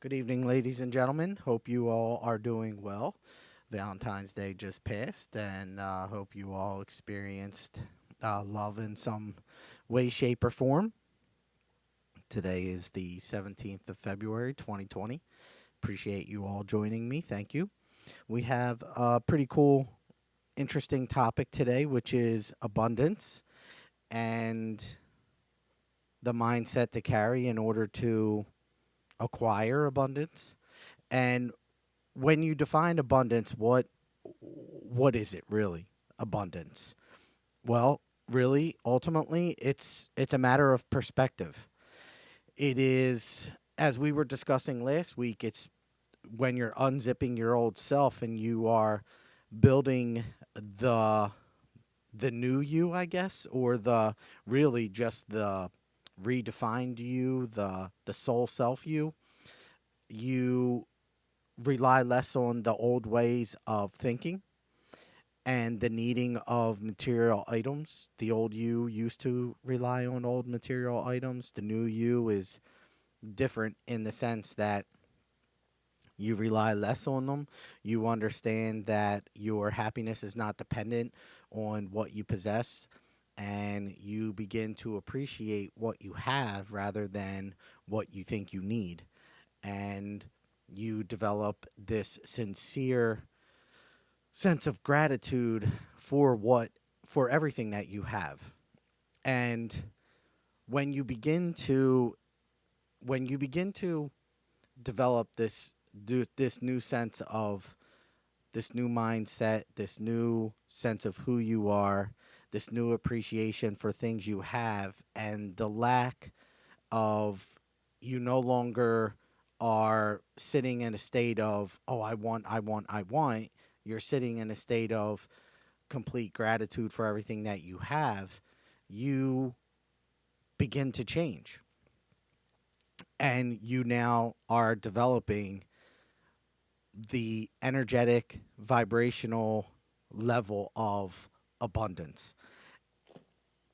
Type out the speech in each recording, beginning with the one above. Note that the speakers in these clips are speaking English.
Good evening, ladies and gentlemen. Hope you all are doing well. Valentine's Day just passed, and hope you all experienced love in some way, shape, or form. Today is the 17th of February, 2020. Appreciate you all joining me. Thank you. We have a pretty cool, interesting topic today, which is abundance and the mindset to carry in order to acquire abundance. And when you define abundance, what is it really? Abundance. Well, really, ultimately, it's a matter of perspective. It is, as we were discussing last week, it's when you're unzipping your old self and you are building the the new you, I guess, or the really just the redefined you, the soul self you. You rely less on the old ways of thinking and the needing of material items. The old you used to rely on old material items. The new you is different in the sense that you rely less on them. You understand that your happiness is not dependent on what you possess. And you begin to appreciate what you have rather than what you think you need. And you develop this sincere sense of gratitude for everything that you have. And when you begin to when you begin to develop this new sense of this new mindset, this new sense of who you are, this new appreciation for things you have, and the lack of you no longer are sitting in a state of, oh, I want. You're sitting in a state of complete gratitude for everything that you have. You begin to change. And you now are developing the energetic, vibrational level of abundance.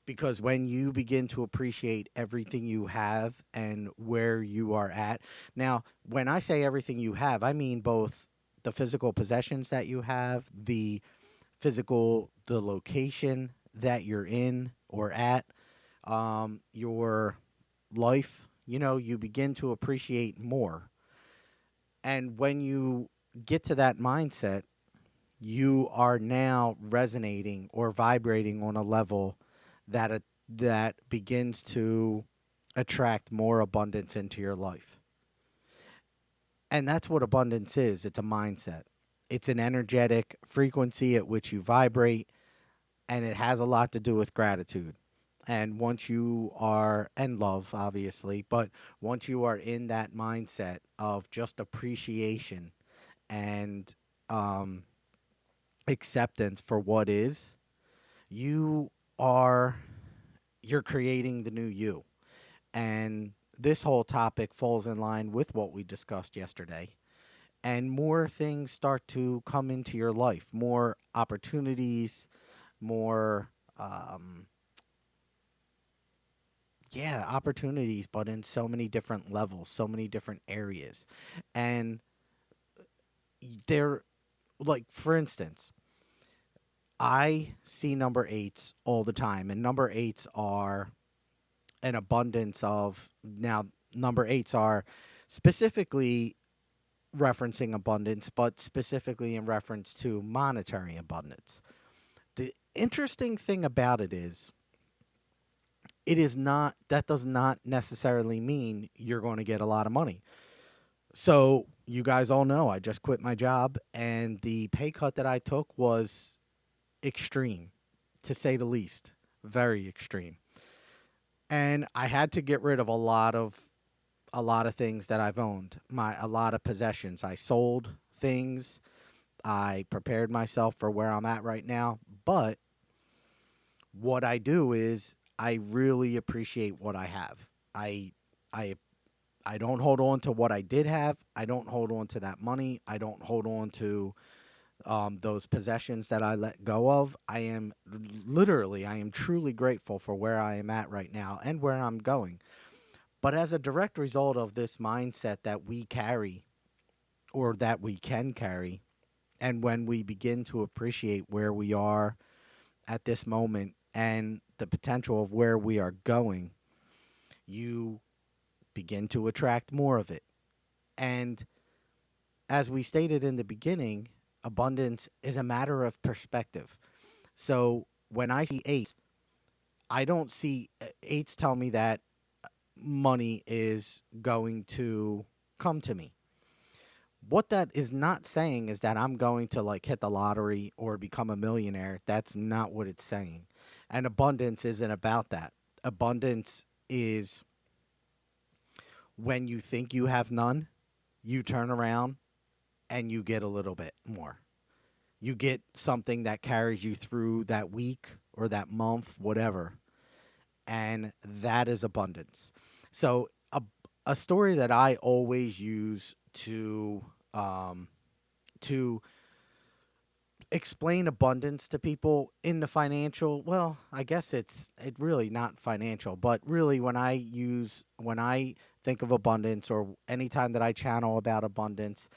Because when you begin to appreciate everything you have and where you are at. Now, when I say everything you have, I mean both the physical possessions that you have, the location that you're in or at, your life. You begin to appreciate more. And when you get to that mindset, you are now resonating or vibrating on a level that begins to attract more abundance into your life. And that's what abundance is. It's a mindset. It's an energetic frequency at which you vibrate, and it has a lot to do with gratitude. And once you are, and love, obviously, but once you are in that mindset of just appreciation and um, acceptance for what is, you are you're creating the new you. And this whole topic falls in line with what we discussed yesterday. And more things start to come into your life, more opportunities, more, yeah, opportunities, but in so many different levels, so many different areas. And they're like, for instance, I see number eights all the time, and number eights are an abundance of now number eights are specifically referencing abundance, but specifically in reference to monetary abundance. The interesting thing about it is not, that does not necessarily mean you're going to get a lot of money. So, you guys all know I just quit my job, and the pay cut that I took was extreme, to say the least. Very extreme. And I had to get rid of a lot of things that I've owned. A lot of possessions. I sold things. I prepared myself for where I'm at right now. But what I do is I really appreciate what I have. I I don't hold on to what I did have. I don't hold on to that money. I don't hold on to those possessions that I let go of. I am truly grateful for where I am at right now and where I'm going. But as a direct result of this mindset that we carry, or that we can carry, and when we begin to appreciate where we are at this moment and the potential of where we are going, you begin to attract more of it. And as we stated in the beginning, abundance is a matter of perspective. So when I see eights, I don't see eights tell me that money is going to come to me. What that is not saying is that I'm going to like hit the lottery or become a millionaire. That's not what it's saying. And abundance isn't about that. Abundance is when you think you have none, you turn around and you get a little bit more. You get something that carries you through that week or that month, whatever. And that is abundance. So a story that I always use to explain abundance to people in the financial, well, I guess it really not financial, but really when I think of abundance, or anytime that I channel about abundance,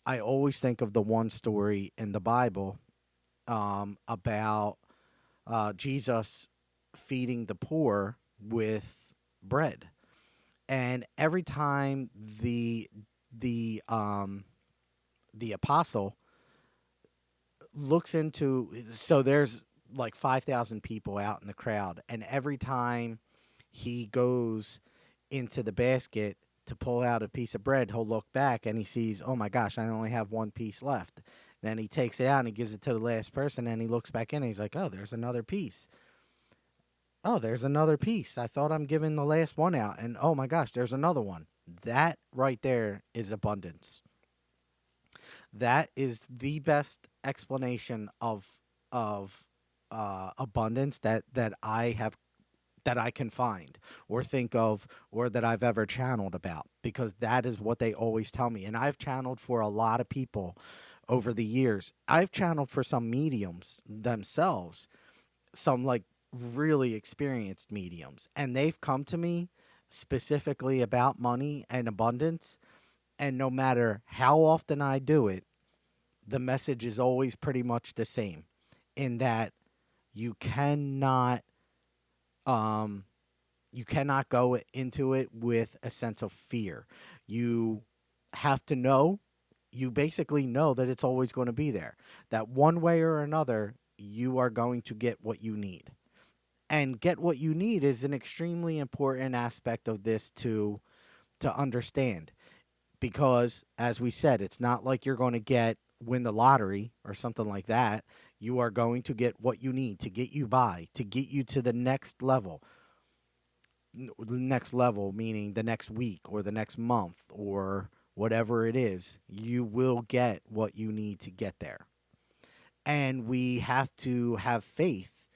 I always think of the one story in the Bible, about Jesus feeding the poor with bread. And every time the apostle looks into, so there's like 5,000 people out in the crowd, and every time he goes into the basket to pull out a piece of bread, he'll look back and he sees, oh my gosh, I only have one piece left. And then he takes it out and he gives it to the last person, and he looks back in and he's like, oh, there's another piece. Oh, there's another piece. I thought I'm giving the last one out, and oh my gosh, there's another one. That right there is abundance. That is the best explanation of abundance that I can find or think of, or that I've ever channeled about, because that is what they always tell me. And I've channeled for a lot of people over the years. I've channeled for some mediums themselves, some like really experienced mediums, and they've come to me specifically about money and abundance. And no matter how often I do it, the message is always pretty much the same, in that you cannot um you cannot go into it with a sense of fear. You have to know, you basically know that it's always going to be there. That one way or another, you are going to get what you need. And get what you need is an extremely important aspect of this to understand, because as we said, it's not like you're going to win the lottery or something like that. You are going to get what you need to get you by, to get you to the next level. The next level meaning the next week or the next month or whatever it is. You will get what you need to get there. And we have to have faith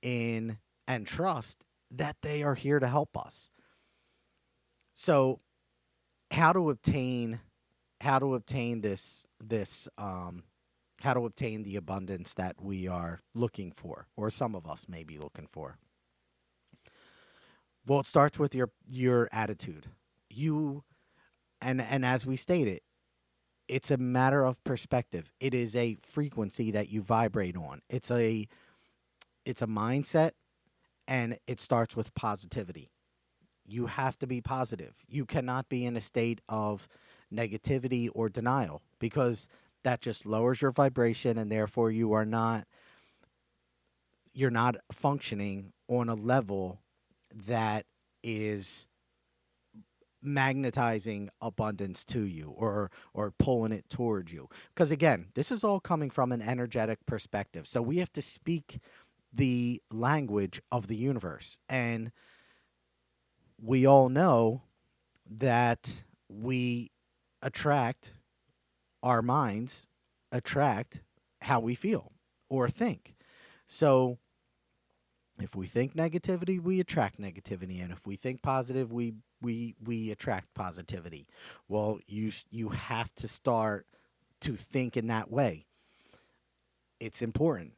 in and trust that they are here to help us. So how to obtain how to obtain the abundance that we are looking for, or some of us may be looking for. Well, it starts with your attitude. You and as we stated, it's a matter of perspective. It is a frequency that you vibrate on. It's a mindset, and it starts with positivity. You have to be positive. You cannot be in a state of negativity or denial, because that just lowers your vibration, and therefore you're not functioning on a level that is magnetizing abundance to you, or pulling it towards you. Because again, this is all coming from an energetic perspective. So we have to speak the language of the universe. And we all know that our minds attract how we feel or think. So if we think negativity, we attract negativity, and if we think positive, we attract positivity. Well, you have to start to think in that way. It's important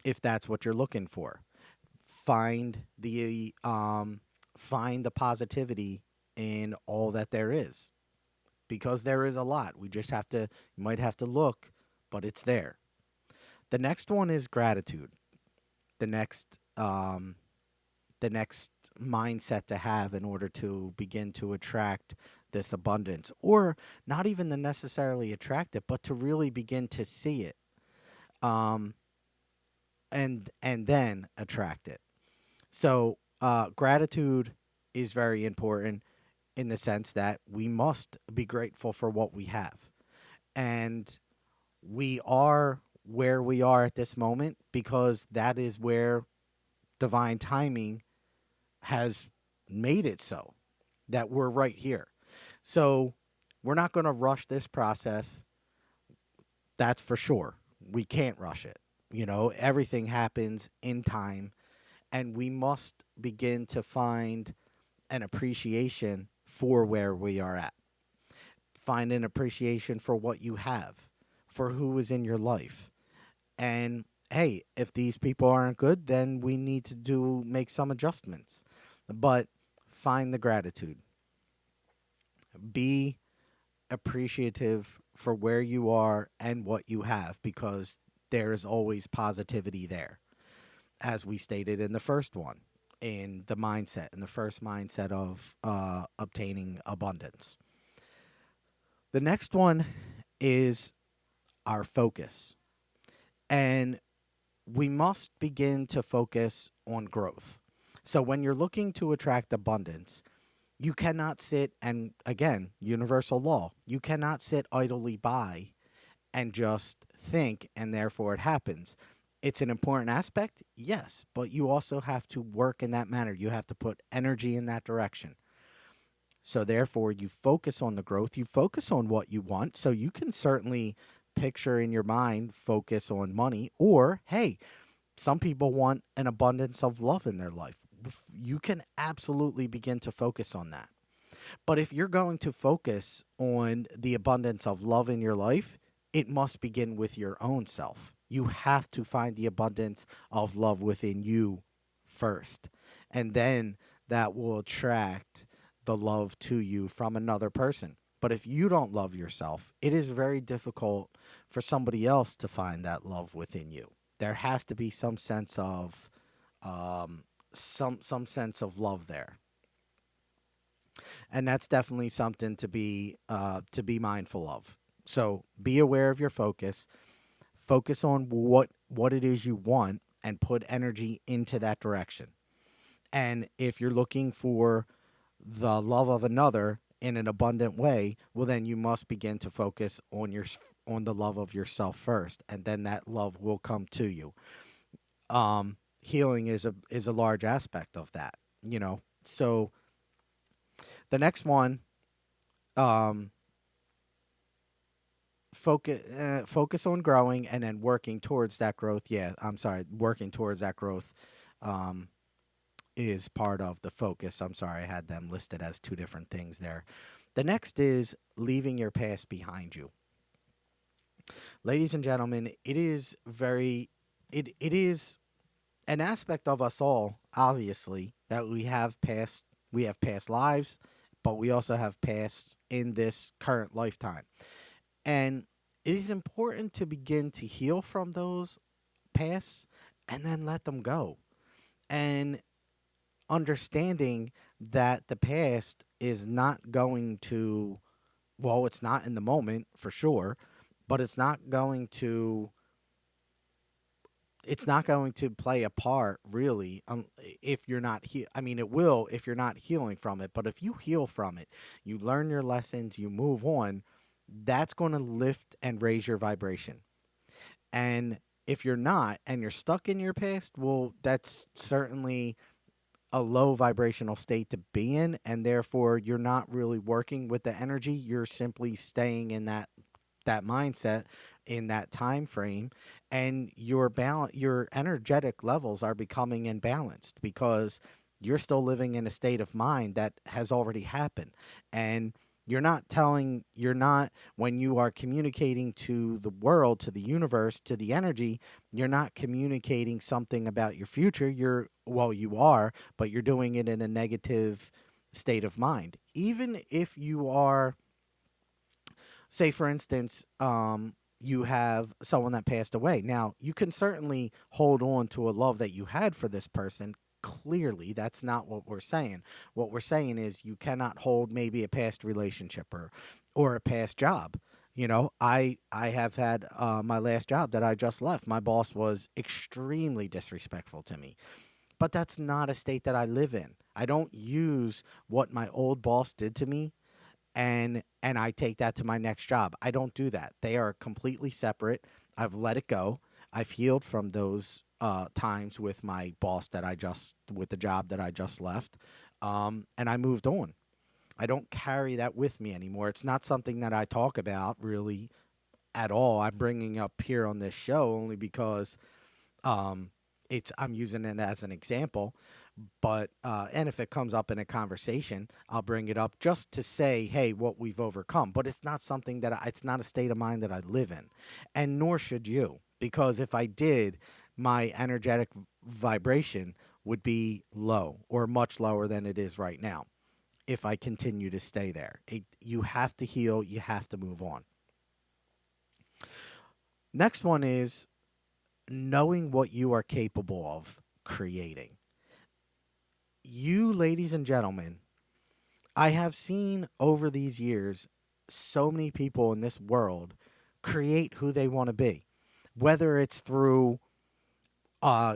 if that's what you're looking for. Find the positivity in all that there is, because there is a lot. You might have to look, but it's there. The next one is gratitude. The next, the next mindset to have in order to begin to attract this abundance, or not even to necessarily attract it, but to really begin to see it, um, and then attract it. So gratitude is very important in the sense that we must be grateful for what we have, and we are where we are at this moment because that is where divine timing has made it so that we're right here. So we're not going to rush this process. That's for sure. We can't rush it. Everything happens in time, and we must begin to find an appreciation for where we are at. Find an appreciation for what you have, for who is in your life. And hey, if these people aren't good, then we need to make some adjustments. But find the gratitude. Be appreciative for where you are and what you have, because there is always positivity there, as we stated in the first one, in the first mindset of obtaining abundance. The next one is our focus. And we must begin to focus on growth. So when you're looking to attract abundance, you cannot sit and, again, universal law, you cannot sit idly by and just think and therefore it happens. It's an important aspect, yes, but you also have to work in that manner. You have to put energy in that direction. So therefore, you focus on the growth, you focus on what you want. So you can certainly picture in your mind, focus on money, or hey, some people want an abundance of love in their life. You can absolutely begin to focus on that. But if you're going to focus on the abundance of love in your life, it must begin with your own self. You have to find the abundance of love within you first. And then that will attract the love to you from another person. But if you don't love yourself, it is very difficult for somebody else to find that love within you. There has to be some sense of some sense of love there, and that's definitely something to be mindful of. So be aware of your focus. Focus on what it is you want, and put energy into that direction. And if you're looking for the love of another in an abundant way, well, then you must begin to focus on the love of yourself first, and then that love will come to you. Healing is a large aspect of that, So the next one, focus on growing and then working towards that growth. Working towards that growth is part of the focus. I'm sorry, I had them listed as two different things there. The next is leaving your past behind you. Ladies and gentlemen, it is an aspect of us all, obviously, that we have past lives, but we also have past in this current lifetime. And it is important to begin to heal from those pasts and then let them go. And understanding that the past is not going to, well, it's not in the moment for sure, but it's not going to play a part really, if you're not it will if you're not healing from it. But if you heal from it, you learn your lessons, you move on, that's going to lift and raise your vibration. And if you're not, and you're stuck in your past, well, that's certainly a low vibrational state to be in, and therefore you're not really working with the energy. You're simply staying in that mindset, in that time frame, and your energetic levels are becoming imbalanced because you're still living in a state of mind that has already happened. And when you are communicating to the world, to the universe, to the energy, you're not communicating something about your future. You are, but you're doing it in a negative state of mind. Even if you are, say, for instance, you have someone that passed away. Now, you can certainly hold on to a love that you had for this person. Clearly, that's not what we're saying. What we're saying is you cannot hold maybe a past relationship or a past job. I have had my last job that I just left. My boss was extremely disrespectful to me, but that's not a state that I live in. I don't use what my old boss did to me and I take that to my next job. I don't do that. They are completely separate. I've let it go. I've healed from those times with my boss with the job that I just left, and I moved on. I don't carry that with me anymore. It's not something that I talk about really at all. I'm bringing up here on this show only because um, I'm using it as an example. But and if it comes up in a conversation, I'll bring it up just to say, hey, what we've overcome. But it's not something it's not a state of mind that I live in, and nor should you, because if I did, my energetic vibration would be low or much lower than it is right now. If I continue to stay there, you have to heal. You have to move on. Next one is knowing what you are capable of creating. You, ladies and gentlemen, I have seen over these years so many people in this world create who they want to be, whether it's through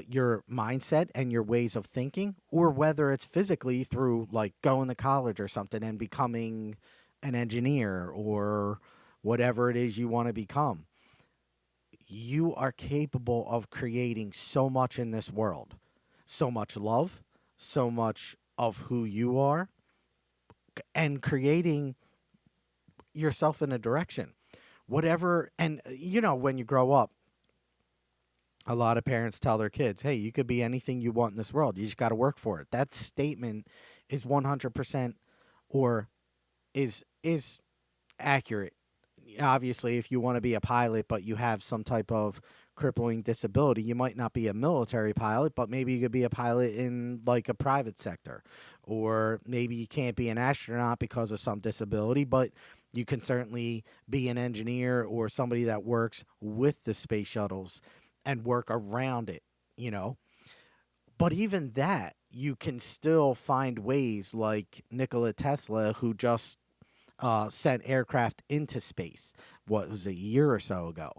your mindset and your ways of thinking, or whether it's physically through like going to college or something and becoming an engineer or whatever it is you want to become. You are capable of creating so much in this world, so much love, so much of who you are, and creating yourself in a direction. Whatever, and when you grow up, a lot of parents tell their kids, hey, you could be anything you want in this world. You just got to work for it. That statement is 100% or is accurate. Obviously, if you want to be a pilot, but you have some type of crippling disability, you might not be a military pilot, but maybe you could be a pilot in like a private sector. Or maybe you can't be an astronaut because of some disability, but you can certainly be an engineer or somebody that works with the space shuttles and work around it. But even that, you can still find ways like Nikola Tesla, who just sent aircraft into space. What was it, a year or so ago?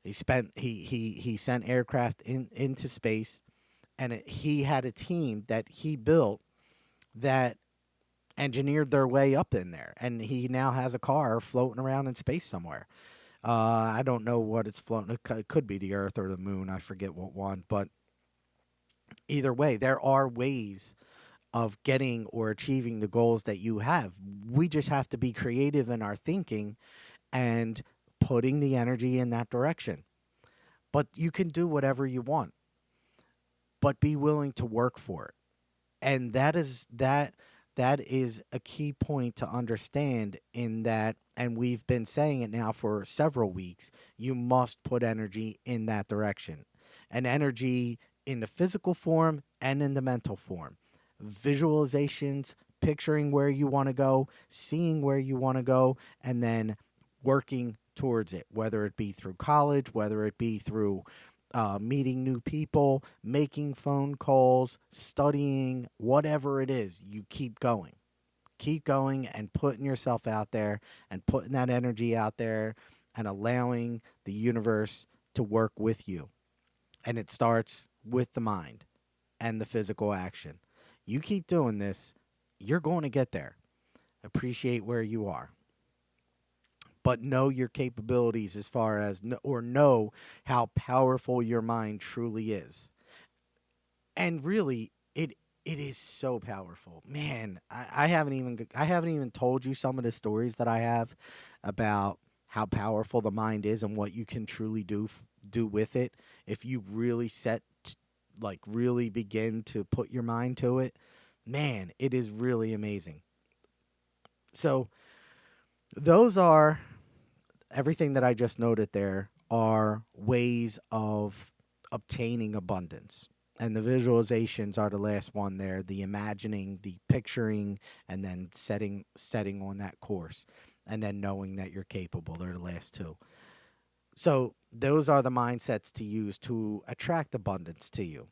He sent aircraft into space, and he had a team that he built that engineered their way up in there, and he now has a car floating around in space somewhere. I don't know what it's floating. It could be the Earth or the Moon. I forget what one, but either way, there are ways of getting or achieving the goals that you have. We just have to be creative in our thinking and putting the energy in that direction. But you can do whatever you want, but be willing to work for it. And that is a key point to understand in that, and we've been saying it now for several weeks, you must put energy in that direction. And energy in the physical form and in the mental form. Visualizations, picturing where you want to go, seeing where you want to go, and then working towards it, whether it be through college, whether it be through meeting new people, making phone calls, studying, whatever it is, you keep going. Keep going and putting yourself out there and putting that energy out there and allowing the universe to work with you. And it starts with the mind and the physical action. You keep doing this, you're going to get there. Appreciate where you are. But know your capabilities as far as, or know how powerful your mind truly is. And really, it is so powerful, man. I haven't even told you some of the stories that I have about how powerful the mind is and what you can truly do with it if you really really begin to put your mind to it. Man, it is really amazing. So those are everything that I just noted there are ways of obtaining abundance. And the visualizations are the last one there, the imagining, the picturing, and then setting on that course, and then knowing that you're capable. They're the last two. So those are the mindsets to use to attract abundance to you.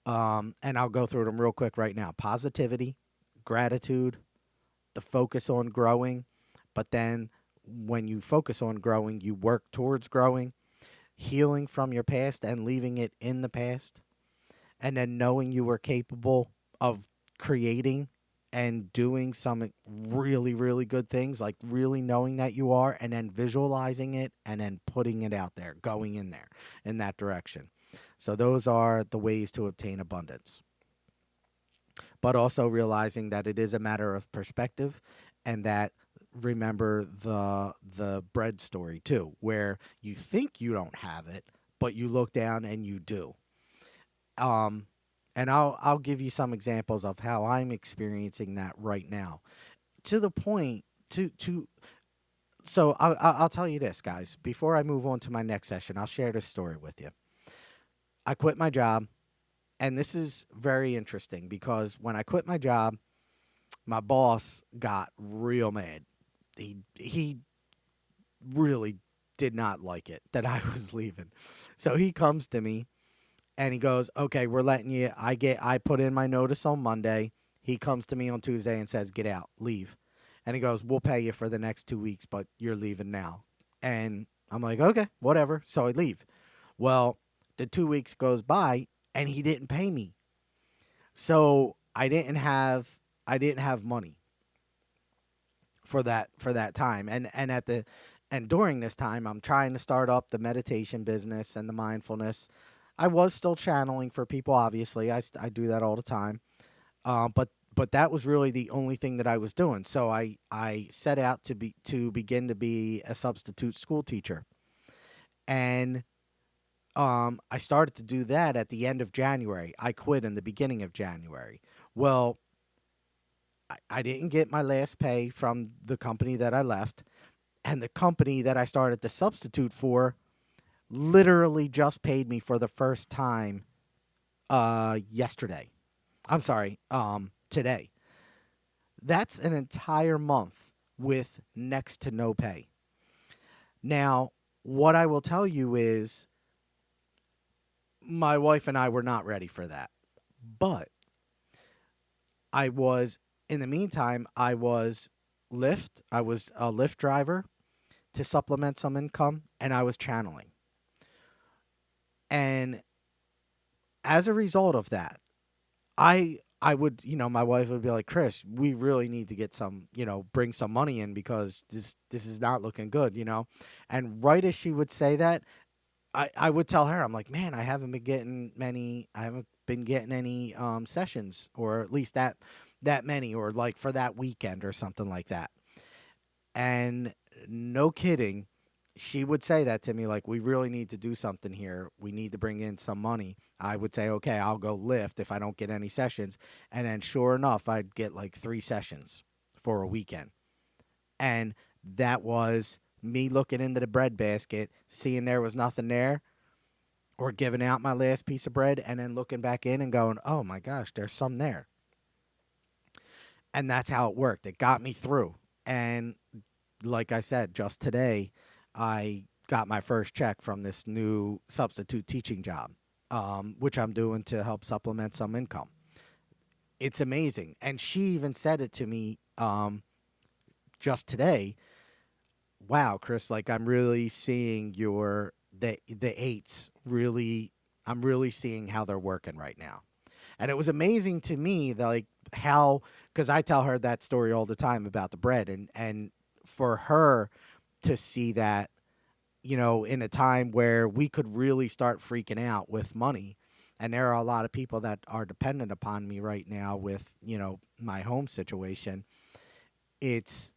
And I'll go through them real quick right now. Positivity, gratitude, the focus on growing, but then when you focus on growing, you work towards growing, healing from your past and leaving it in the past, and then knowing you were capable of creating and doing some really, really good things, like really knowing that you are, and then visualizing it and then putting it out there, going in there in that direction. So those are the ways to obtain abundance. But also realizing that it is a matter of perspective, and that remember the bread story too, where you think you don't have it, but you look down and you do. Um, and I'll give you some examples of how I'm experiencing that right now. To the point to so I'll tell you this, guys. Before I move on to my next session, I'll share this story with you. I quit my job, and this is very interesting because when I quit my job, my boss got real mad. He really did not like it that I was leaving. So he comes to me and he goes, "Okay, we're letting you I put in my notice on Monday." He comes to me on Tuesday and says, "Get out, leave." And he goes, "We'll pay you for the next 2 weeks, but you're leaving now." And I'm like, "Okay, whatever." So I leave. Well, the 2 weeks goes by and he didn't pay me. So I didn't have money for that time. And during this time, I'm trying to start up the meditation business and the mindfulness. I was still channeling for people, obviously. I do that all the time. But that was really the only thing that I was doing. So I set out to begin to be a substitute school teacher. And I started to do that at the end of January. I quit in the beginning of January. Well, I didn't get my last pay from the company that I left, and the company that I started to substitute for literally just paid me for the first time yesterday. I'm sorry, today. That's an entire month with next to no pay. Now, what I will tell you is my wife and I were not ready for that. But I was, in the meantime, I was Lyft. I was a Lyft driver to supplement some income, and I was channeling. And as a result of that, I would, my wife would be like, "Chris, we really need to get some, bring some money in because this is not looking good, And right as she would say that, I would tell her, I'm like, "Man, I haven't been getting any sessions, or at least that many, or like for that weekend or something like that." And no kidding, she would say that to me, like, "We really need to do something here. We need to bring in some money." I would say, "Okay, I'll go Lyft if I don't get any sessions." And then sure enough, I'd get like 3 sessions for a weekend. And that was me looking into the bread basket, seeing there was nothing there, or giving out my last piece of bread and then looking back in and going, "Oh my gosh, there's some there." And that's how it worked. It got me through. And like I said, just today, I got my first check from this new substitute teaching job, which I'm doing to help supplement some income. It's amazing. And she even said it to me just today. "Wow, Chris, like I'm really seeing the eights really, I'm really seeing how they're working right now." And it was amazing to me that, like, how, because I tell her that story all the time about the bread, and for her to see that, in a time where we could really start freaking out with money. And there are a lot of people that are dependent upon me right now with, my home situation. It's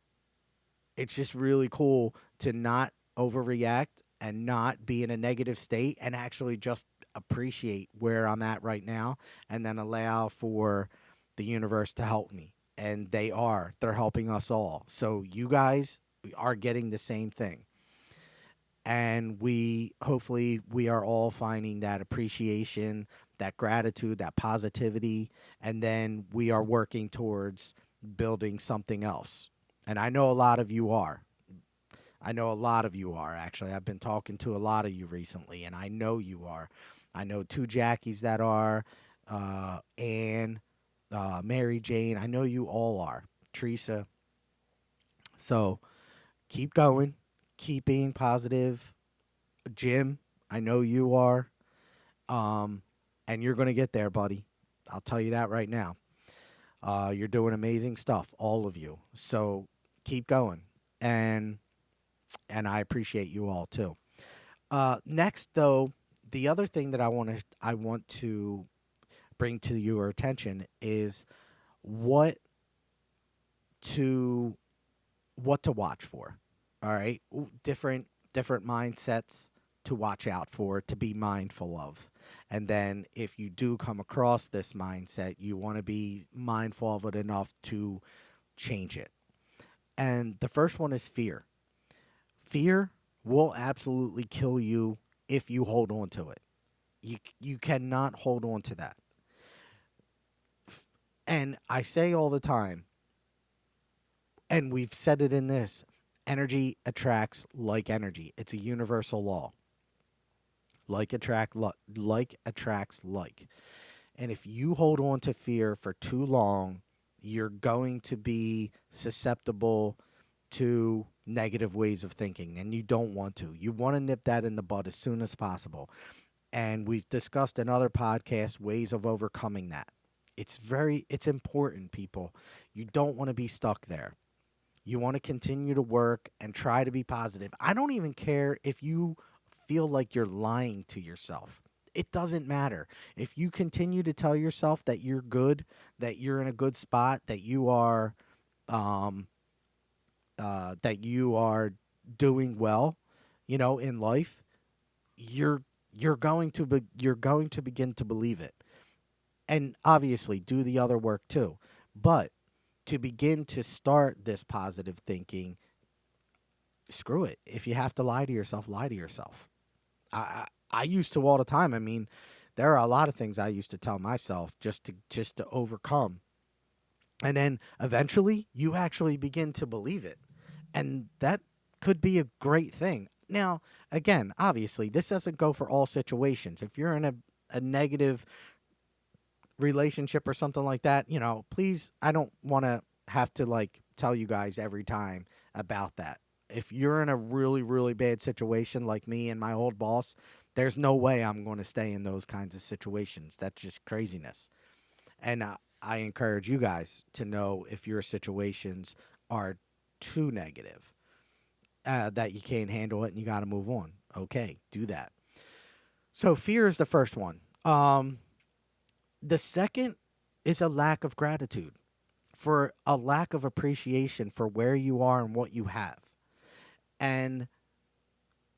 just really cool to not overreact and not be in a negative state and actually just appreciate where I'm at right now, and then allow for the universe to help me. And they're helping us all. So you guys are getting the same thing. And hopefully we are all finding that appreciation, that gratitude, that positivity, and then we are working towards building something else. And I know a lot of you are. I know a lot of you are, actually. I've been talking to a lot of you recently, and I know you are. I know two Jackies that are, Anne, Mary Jane. I know you all are. Teresa. So keep going. Keep being positive. Jim, I know you are. Um, and you're going to get there, buddy. I'll tell you that right now. You're doing amazing stuff, all of you. So keep going. And I appreciate you all too. Next, though, the other thing that I want to bring to your attention is what to what to watch for. All right, different mindsets to watch out for, to be mindful of. And then if you do come across this mindset, you want to be mindful of it enough to change it. And the first one is fear. Fear will absolutely kill you if you hold on to it. You cannot hold on to that. And I say all the time, and we've said it in this, energy attracts like energy. It's a universal law. Like attracts like. And if you hold on to fear for too long, you're going to be susceptible to negative ways of thinking, and you don't want to. You want to nip that in the bud as soon as possible. And we've discussed in other podcasts ways of overcoming that. It's important, people. You don't want to be stuck there. You want to continue to work and try to be positive. I don't even care if you feel like you're lying to yourself. It doesn't matter. If you continue to tell yourself that you're good, that you're in a good spot, that you are um, doing well, in life, you're going to begin to believe it. And obviously do the other work too. But to begin to start this positive thinking, screw it. If you have to lie to yourself, lie to yourself. I used to all the time. I mean, there are a lot of things I used to tell myself just to overcome. And then eventually you actually begin to believe it. And that could be a great thing. Now, again, obviously, this doesn't go for all situations. If you're in a negative relationship or something like that, please, I don't want to have to tell you guys every time about that. If you're in a really, really bad situation like me and my old boss, there's no way I'm going to stay in those kinds of situations. That's just craziness. And I encourage you guys to know if your situations are too negative, that you can't handle it and you got to move on. Okay, do that. So fear is the first one. The second is a lack of gratitude, for a lack of appreciation for where you are and what you have. And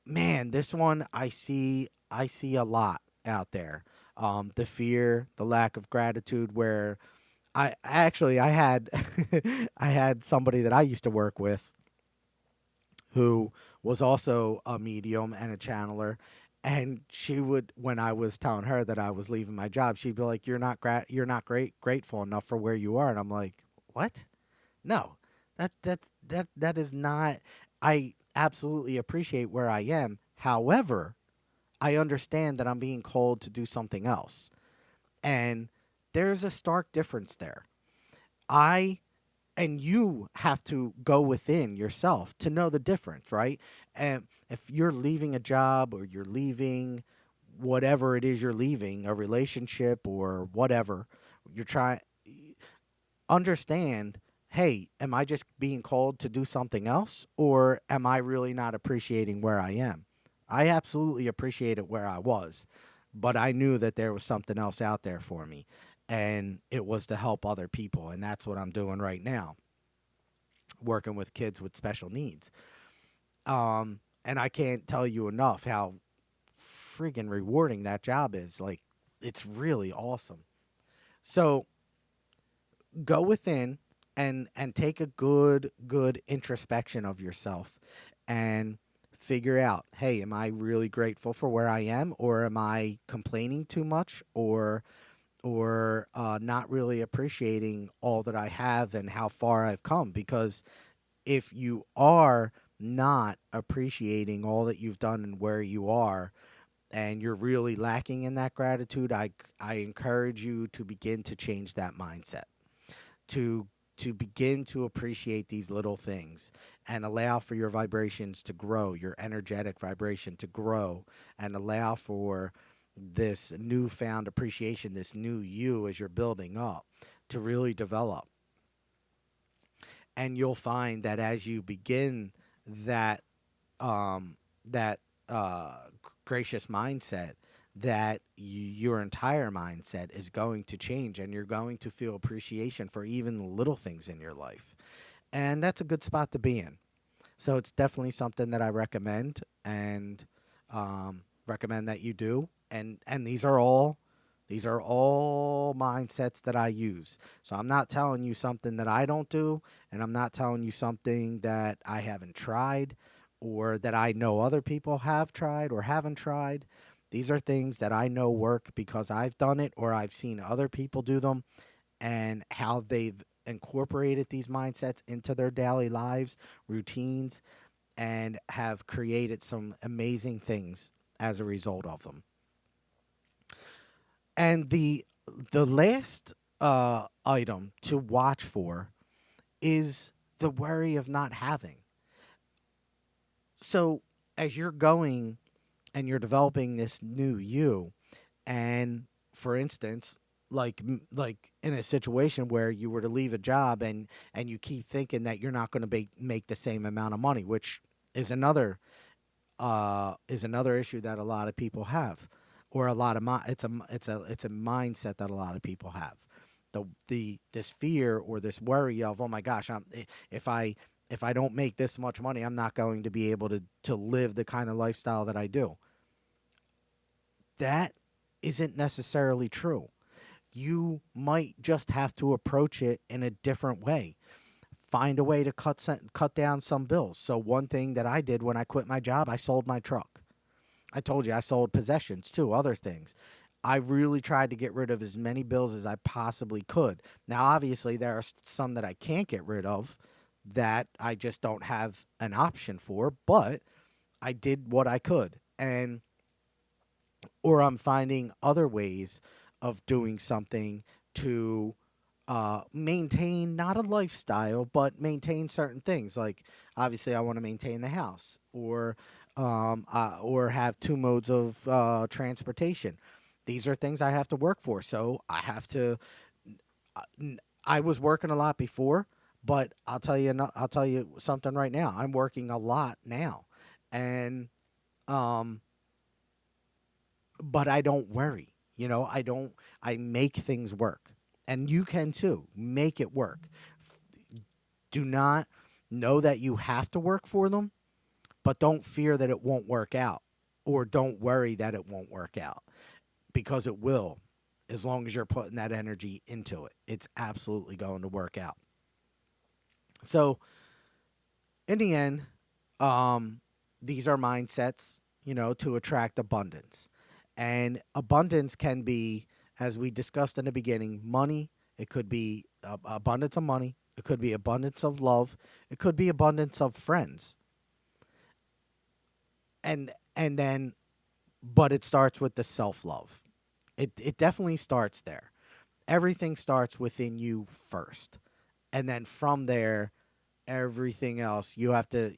man, this one I see a lot out there. The fear, the lack of gratitude, where I had I had somebody that I used to work with who was also a medium and a channeler. And she would, when I was telling her that I was leaving my job, she'd be like, you're not grateful enough for where you are." And I'm like, "What? No, that is not. I absolutely appreciate where I am. However, I understand that I'm being called to do something else, and there's a stark difference there. I and you have to go within yourself to know the difference, right? And if you're leaving a job, or you're leaving whatever it is you're leaving, a relationship or whatever, you're trying, understand, hey, am I just being called to do something else, or am I really not appreciating where I am? I absolutely appreciated where I was, but I knew that there was something else out there for me, and it was to help other people, and that's what I'm doing right now, working with kids with special needs. And I can't tell you enough how freaking rewarding that job is. Like, it's really awesome. So go within and take a good introspection of yourself, and figure out, hey, am I really grateful for where I am, or am I complaining too much, or not really appreciating all that I have and how far I've come? Because if you are not appreciating all that you've done and where you are, and you're really lacking in that gratitude, I encourage you to begin to change that mindset, to begin to appreciate these little things and allow for your vibrations to grow, your energetic vibration to grow, and allow for this newfound appreciation, this new you as you're building up, to really develop. And you'll find that as you begin that that gracious mindset, that your entire mindset is going to change, and you're going to feel appreciation for even the little things in your life. And that's a good spot to be in. So it's definitely something that I recommend, and recommend that you do. And these are all mindsets that I use. So I'm not telling you something that I don't do, and I'm not telling you something that I haven't tried, or that I know other people have tried or haven't tried. These are things that I know work because I've done it, or I've seen other people do them, and how they've incorporated these mindsets into their daily lives, routines, and have created some amazing things as a result of them. And the last item to watch for is the worry of not having. So as you're going and you're developing this new you, and for instance, like in a situation where you were to leave a job, and you keep thinking that you're not going to make the same amount of money, which is another issue that a lot of people have, or a lot of it's a mindset that a lot of people have. This fear or this worry of, oh my gosh, if I if I don't make this much money, I'm not going to be able to live the kind of lifestyle that I do. That isn't necessarily true. You might just have to approach it in a different way. Find a way to cut down some bills. So one thing that I did when I quit my job, I sold my truck. I told you I sold possessions too, other things. I really tried to get rid of as many bills as I possibly could. Now, obviously, there are some that I can't get rid of that I just don't have an option for, but I did what I could. And or I'm finding other ways of doing something to maintain not a lifestyle, but maintain certain things. Like obviously, I want to maintain the house, or have two modes of transportation. These are things I have to work for, so I have to. I was working a lot before, but I'll tell you something right now. I'm working a lot now, and um, but I don't worry. I don't. I make things work, and you can too. Make it work. Do not know that you have to work for them, but don't fear that it won't work out, or don't worry that it won't work out, because it will. As long as you're putting that energy into it, it's absolutely going to work out. So, in the end, um, these are mindsets, to attract abundance. And abundance can be, as we discussed in the beginning, money. It could be abundance of money. It could be abundance of love. It could be abundance of friends. And then, but it starts with the self-love. It definitely starts there. Everything starts within you first. And then from there, everything else, you have to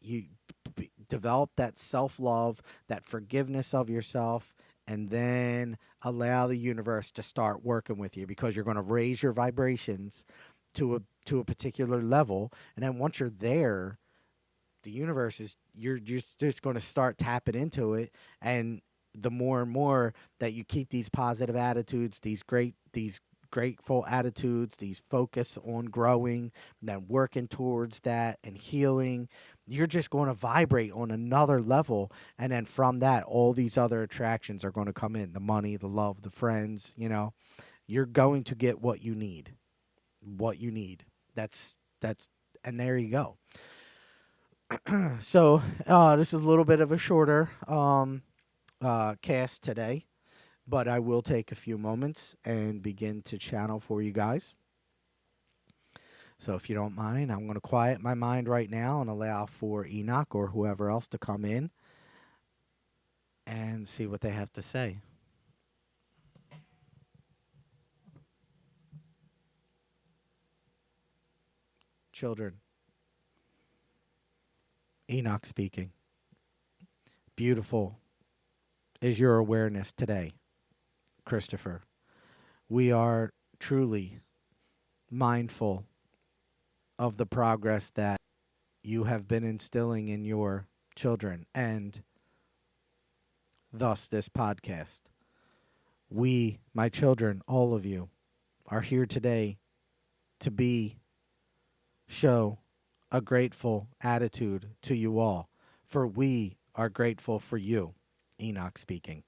develop that self-love, that forgiveness of yourself, and then allow the universe to start working with you, because you're going to raise your vibrations to a particular level. And then once you're there, the universe is you're just going to start tapping into it. And the more and more that you keep these positive attitudes, these grateful attitudes, these focus on growing, and then working towards that and healing, you're just going to vibrate on another level. And then from that, all these other attractions are going to come in: the money, the love, the friends. You're going to get what you need. That's and there you go. So this is a little bit of a shorter cast today, but I will take a few moments and begin to channel for you guys. So if you don't mind, I'm going to quiet my mind right now and allow for Enoch or whoever else to come in and see what they have to say. Children, Enoch speaking. Beautiful is your awareness today, Christopher. We are truly mindful of the progress that you have been instilling in your children and thus this podcast. We, my children, all of you, are here today to show a grateful attitude to you all, for we are grateful for you, Enoch speaking,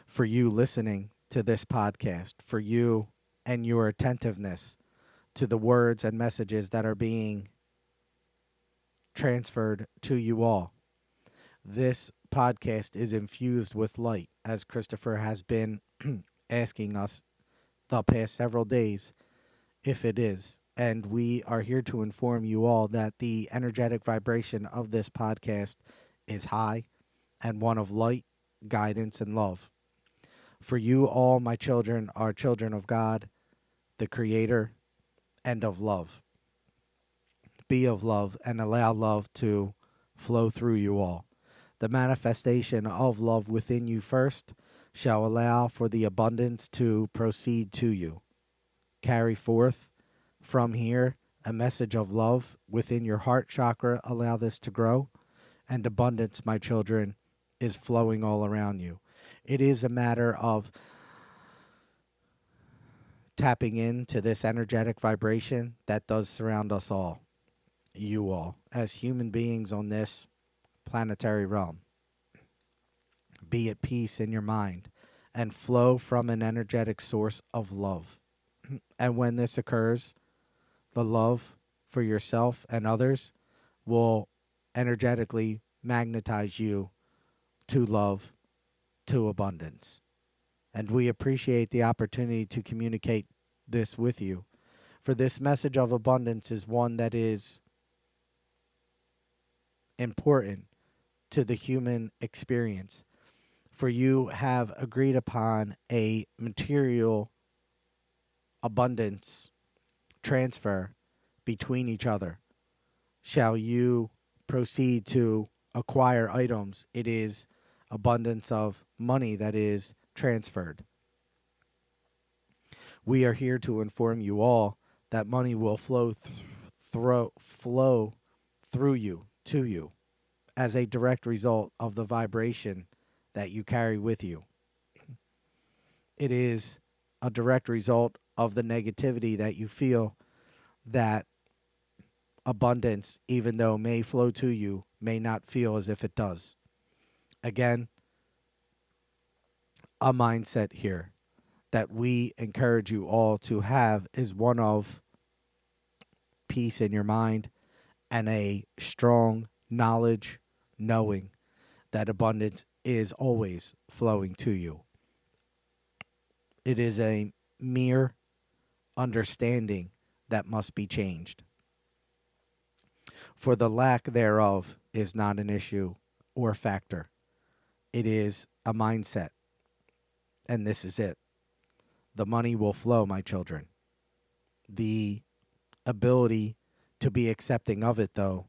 for you listening to this podcast, for you and your attentiveness to the words and messages that are being transferred to you all. This podcast is infused with light, as Christopher has been asking us the past several days if it is. And we are here to inform you all that the energetic vibration of this podcast is high and one of light, guidance, and love. For you all, my children, are children of God, the Creator, and of love. Be of love and allow love to flow through you all. The manifestation of love within you first shall allow for the abundance to proceed to you. Carry forth from here a message of love within your heart chakra. Allow this to grow, and abundance, my children, is flowing all around you. It is a matter of tapping into this energetic vibration that does surround us all, you all, as human beings on this planetary realm. Be at peace in your mind and flow from an energetic source of love. And when this occurs, the love for yourself and others will energetically magnetize you to love, to abundance. And we appreciate the opportunity to communicate this with you. For this message of abundance is one that is important to the human experience. For you have agreed upon a material abundance transfer between each other. Shall you proceed to acquire items, it is abundance of money that is transferred. We are here to inform you all that money will flow through you, to you, as a direct result of the vibration that you carry with you. It is a direct result of the negativity that you feel that abundance, even though may flow to you, may not feel as if it does. Again, a mindset here that we encourage you all to have is one of peace in your mind and a strong knowledge, knowing that abundance is always flowing to you. It is a mere understanding that must be changed. For the lack thereof is not an issue or factor. It is a mindset. And this is it. The money will flow, my children. The ability to be accepting of it, though,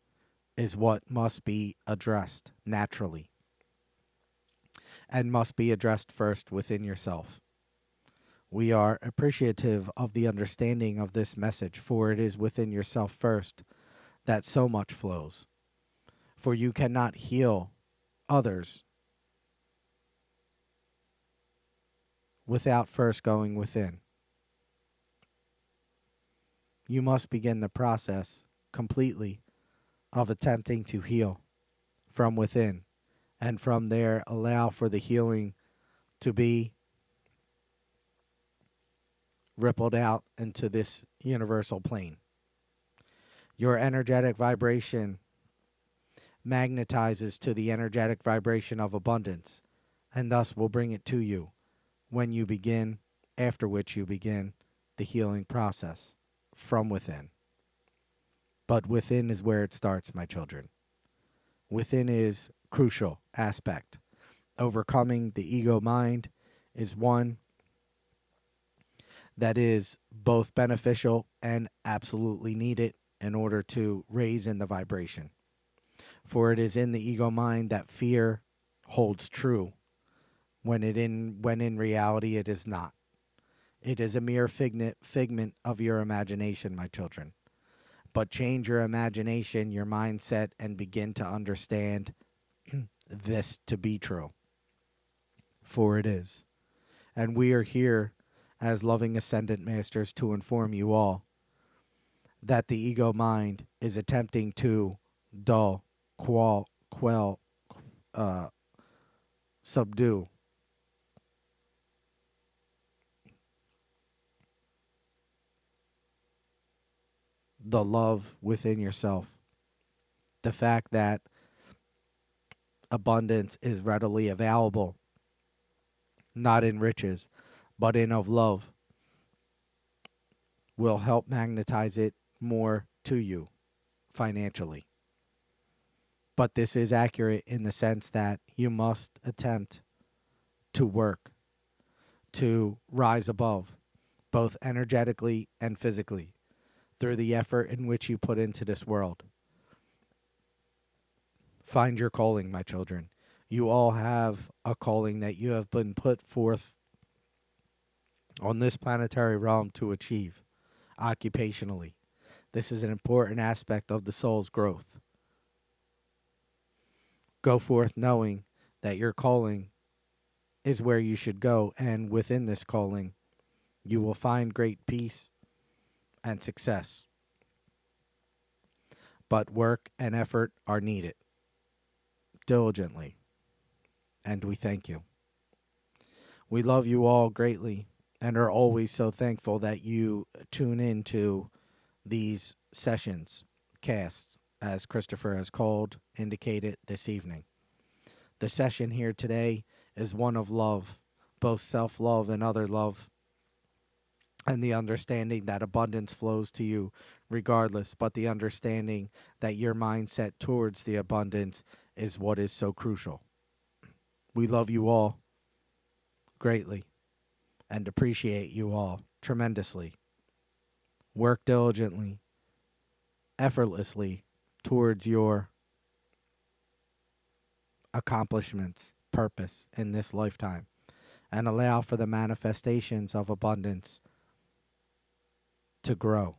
is what must be addressed naturally. And must be addressed first within yourself. We are appreciative of the understanding of this message, for it is within yourself first that so much flows. For you cannot heal others without first going within. You must begin the process completely of attempting to heal from within, and from there allow for the healing to be rippled out into this universal plane. Your energetic vibration magnetizes to the energetic vibration of abundance, and thus will bring it to you when you begin, after which you begin the healing process from within. But within is where it starts, my children. Within is crucial aspect. Overcoming the ego mind is one that is both beneficial and absolutely needed in order to raise in the vibration. For it is in the ego mind that fear holds true, when in reality it is not. It is a mere figment of your imagination, my children. But change your imagination, your mindset, and begin to understand this to be true. For it is. And we are here as loving ascendant masters to inform you all that the ego mind is attempting to dull, quell, subdue the love within yourself. The fact that abundance is readily available, not in riches, but in of love, will help magnetize it more to you financially. But this is accurate in the sense that you must attempt to work to rise above, both energetically and physically, through the effort in which you put into this world. Find your calling, my children. You all have a calling that you have been put forth on this planetary realm to achieve occupationally. This is an important aspect of the soul's growth. Go forth knowing that your calling is where you should go, and within this calling, you will find great peace and success. But work and effort are needed diligently, and we thank you. We love you all greatly and are always so thankful that you tune into these sessions, casts, as Christopher has indicated this evening. The session here today is one of love, both self-love and other love, and the understanding that abundance flows to you regardless, but the understanding that your mindset towards the abundance is what is so crucial. We love you all greatly and appreciate you all tremendously. Work diligently, effortlessly towards your accomplishments, purpose in this lifetime, and allow for the manifestations of abundance to grow.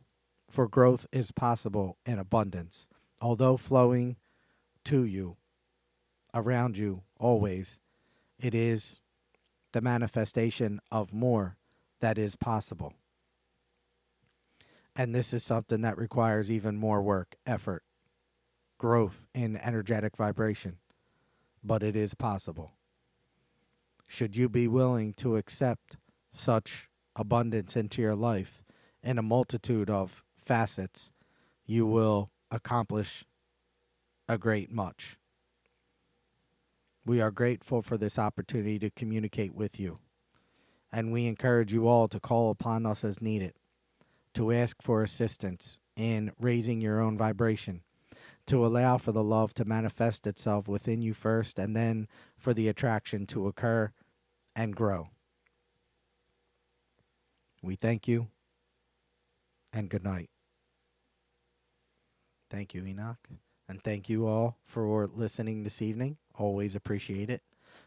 For growth is possible in abundance, although flowing to you, around you, always, it is the manifestation of more that is possible. And this is something that requires even more work, effort, growth in energetic vibration. But it is possible. Should you be willing to accept such abundance into your life in a multitude of facets, you will accomplish a great much. We are grateful for this opportunity to communicate with you, and we encourage you all to call upon us as needed, to ask for assistance in raising your own vibration, to allow for the love to manifest itself within you first, and then for the attraction to occur and grow. We thank you, and good night. Thank you, Enoch. And thank you all for listening this evening. Always appreciate it.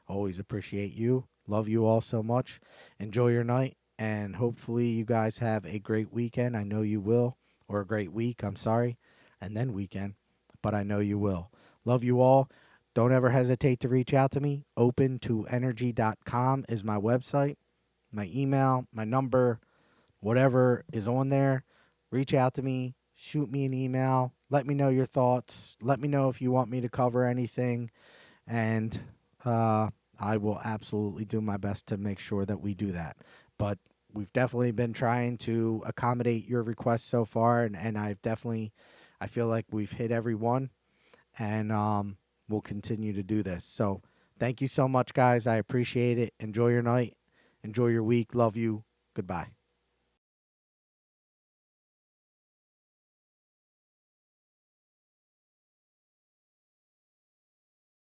Always appreciate you. Love you all so much. Enjoy your night, and hopefully you guys have a great weekend. I know you will. Or a great week, I'm sorry. And then weekend. But I know you will. Love you all. Don't ever hesitate to reach out to me. opentoenergy.com is my website. My email, my number, whatever is on there. Reach out to me. Shoot me an email. Let me know your thoughts. Let me know if you want me to cover anything. And I will absolutely do my best to make sure that we do that. But we've definitely been trying to accommodate your requests so far. And I feel like we've hit every one. and we'll continue to do this. So thank you so much, guys. I appreciate it. Enjoy your night. Enjoy your week. Love you. Goodbye.